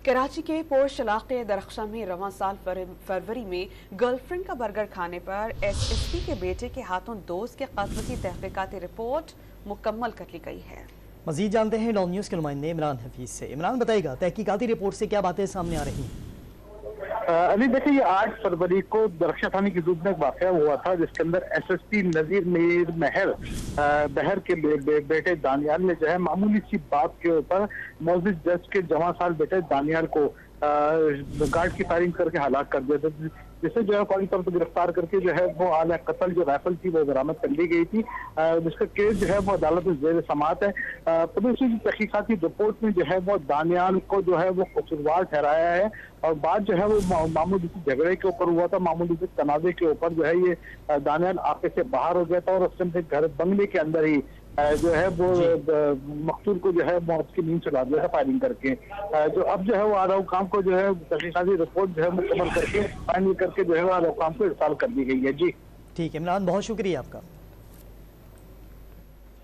कराची के पोश इलाके दरख्शा में रवां साल फरवरी में गर्लफ्रेंड का बर्गर खाने पर SSP के बेटे के हाथों दोस्त के कत्ल की तहकीकाती रिपोर्ट मुकम्मल कर ली गई है। मजीद जानते हैं डॉन न्यूज़ के नुमाइंदे इमरान हफीज से। इमरान बताइएगा, तहकीकाती रिपोर्ट से क्या बातें सामने आ रही हैं? अली देखिए, ये 8 फरवरी को दरख्शा थाने की जुद में एक वाक़या हुआ था जिसके अंदर SSP नज़ीर मीर महर बहर के बेटे दानियाल ने जो है मामूली सी बात के ऊपर मौजूद जज के जवां साल बेटे दानियाल को गार्ड की फायरिंग करके हलाक कर दिया था, जिसे जो है फौरी तौर पर गिरफ्तार करके जो है वो आला कत्ल जो राइफल थी वो बरामद कर ली गई थी, जिसका केस जो है वो अदालत में ज़ेर समाअत है। पुलिस की तहकीकाती रिपोर्ट में जो है वो दानियाल को जो है वो कसूरवार ठहराया है और बात जो है वो मामूली से झगड़े के ऊपर हुआ था, मामूली से तनाज़े के ऊपर जो है ये दानियाल आपे से बाहर हो गया था और उसने घर बंगले के अंदर ही जो है वो मकतूल को जो है मौत की नींद चला दिया था फायरिंग करके। जो अब जो है वो आला हुकाम को जो है तहकीकाती रिपोर्ट जो है मुकम्मल करके फाइनल करके जो है आला हुकाम को इरसाल कर दी गई है। जी ठीक है इमरान, बहुत शुक्रिया आपका।